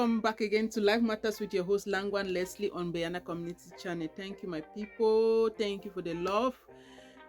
welcome back again to Life Matters with your host Langwan Leslie on Bayana Community Channel. Thank you, my people. Thank you for the love,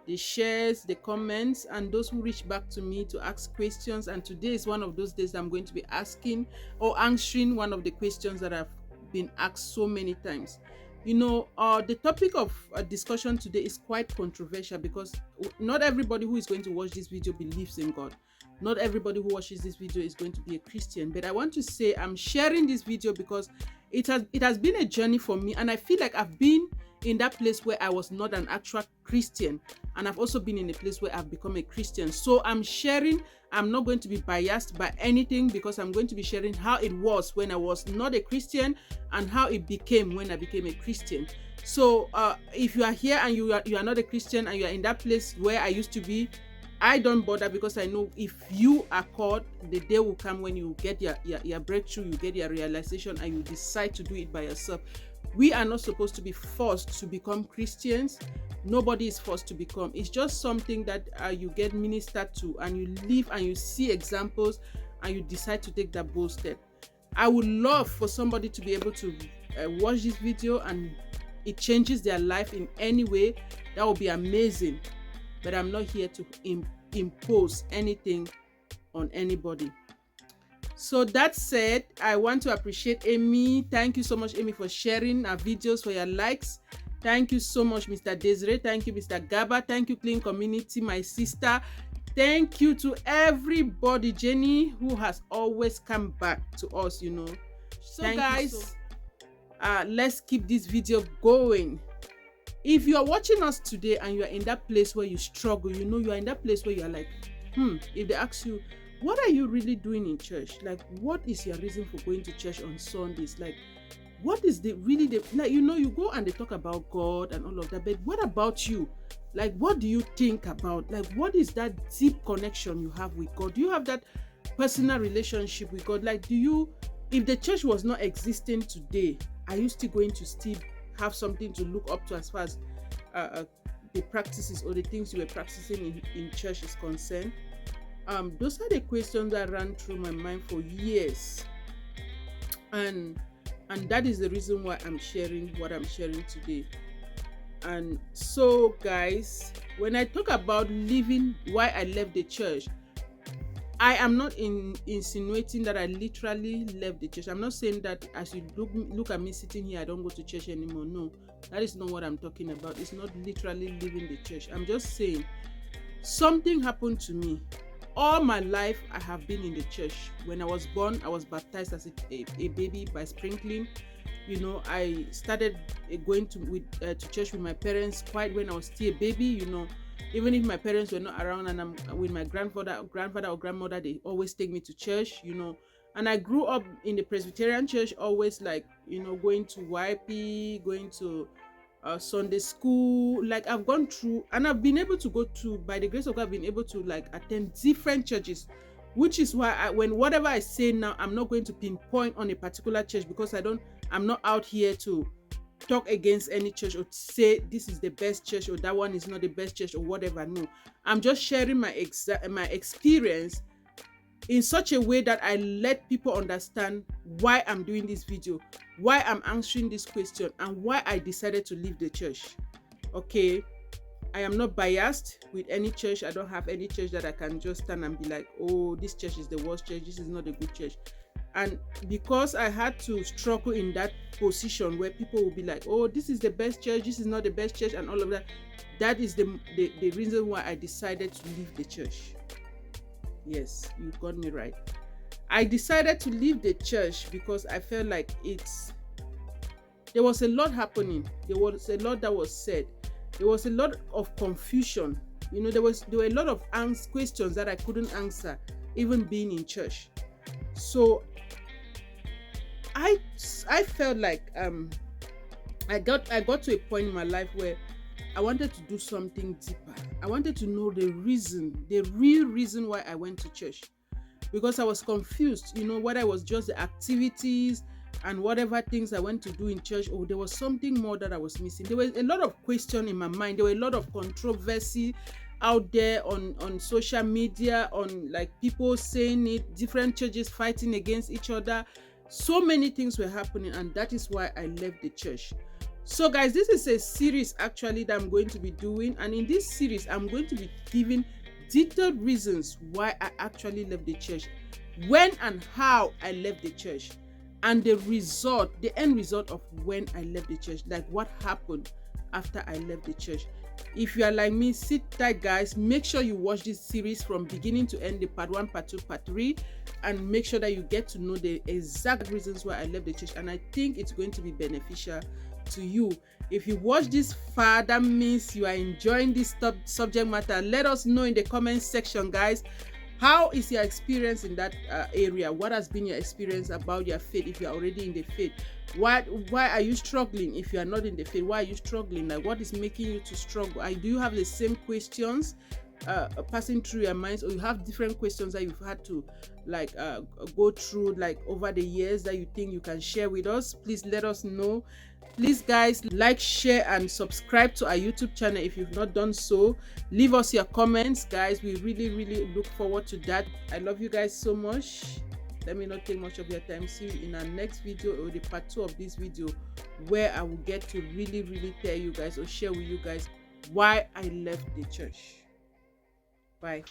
the shares, the comments, and those who reach back to me to ask questions. And today is one of those days I'm going to be asking or answering one of the questions that have been asked so many times. The topic of discussion today is quite controversial because not everybody who is going to watch this video believes in God. Not everybody who watches this video is going to be a Christian, but I want to say I'm sharing this video because it has been a journey for me, and I feel like I've been in that place where I was not an actual Christian, and I've also been in a place where I've become a Christian. So I'm sharing. I'm not going to be biased by anything because I'm going to be sharing how it was when I was not a Christian and how it became when I became a Christian. So if you are here and you are not a Christian and you are in that place where I used to be, I don't bother because I know if you are called, the day will come when you get your breakthrough, you get your realization, and you decide to do it by yourself. We are not supposed to be forced to become Christians. Nobody is forced to become. It's just something that you get ministered to, and you live and you see examples, and you decide to take that bold step. I would love for somebody to be able to watch this video and it changes their life in any way. That would be amazing. But I'm not here to impose anything on anybody. So that said, I want to appreciate Amy. Thank you so much, Amy, for sharing our videos, for your likes. Thank you so much, Mr. Desiree. Thank you, Mr. Gaba. Thank you, Clean Community, my sister. Thank you to everybody, Jenny, who has always come back to us, So thank guys, let's keep this video going. If you are watching us today and you are in that place where you struggle, you are in that place where you are like, if they ask you, what are you really doing in church? Like, what is your reason for going to church on Sundays? Like, what is you go and they talk about God and all of that, but what about you? Like, what do you think about? Like, what is that deep connection you have with God? Do you have that personal relationship with God? Like, if the church was not existing today, are you still going to still have something to look up to as far as the practices or the things you were practicing in church is concerned? Those are the questions that ran through my mind for years, and that is the reason why I'm sharing what I'm sharing today. And so guys, when I talk about leaving, why I left the church, I am not insinuating that I literally left the church. I'm not saying that as you look at me sitting here, I don't go to church anymore. No, that is not what I'm talking about. It's not literally leaving the church. I'm just saying something happened to me. All my life, I have been in the church. When I was born, I was baptized as a baby by sprinkling. I started going to church with my parents quite when I was still a baby. Even if my parents were not around and I'm with my grandfather or grandmother, they always take me to church, And I grew up in the Presbyterian church, always going to YP, going to Sunday school. Like, I've gone through, and I've been able to go to, by the grace of God, I've been able to attend different churches, which is why whatever I say now, I'm not going to pinpoint on a particular church because I'm not out here to talk against any church or say this is the best church or that one is not the best church or whatever. No, I'm just sharing my experience in such a way that I let people understand why I'm doing this video, why I'm answering this question, and why I decided to leave the church. Okay, I am not biased with any church. I don't have any church that I can just stand and be like, oh, this church is the worst church, this is not a good church. And because I had to struggle in that position where people will be like, oh, this is the best church, this is not the best church, and all of that, that is the reason why I decided to leave the church. Yes, you got me right. I decided to leave the church because I felt like there was a lot happening. There was a lot that was said. There was a lot of confusion. There were a lot of questions that I couldn't answer, even being in church. So I felt like I got to a point in my life where I wanted to do something deeper. I wanted to know the real reason why I went to church, because I was confused, whether it was just the activities and whatever things I went to do in church, or there was something more that I was missing. There was a lot of question in my mind. There were a lot of controversy out there on social media, on people saying it, different churches fighting against each other. So many things were happening, and that is why I left the church. So guys, this is a series actually that I'm going to be doing, and in this series I'm going to be giving detailed reasons why I actually left the church, when and how I left the church, and the end result of when I left the church, like what happened after I left the church. If you are like me, sit tight guys, make sure you watch this series from beginning to end, the part 1, part 2, part 3, and make sure that you get to know the exact reasons why I left the church. And I think it's going to be beneficial to you. If you watch this far, that means you are enjoying this subject matter. Let us know in the comment section, guys. How is your experience in that area? What has been your experience about your faith if you are already in the faith? Why are you struggling if you are not in the faith? Why are you struggling? Like, what is making you to struggle? Do you have the same questions passing through your minds, or you have different questions that you've had to like go through like over the years that you think you can share with us? Please let us know. Please guys, like, share and subscribe to our YouTube channel if you've not done so. Leave us your comments guys, we really look forward to that. I love you guys so much. Let me not take much of your time. See you in our next video, or the part 2 of this video, where I will get to really tell you guys, or share with you guys, why I left the church. Bye.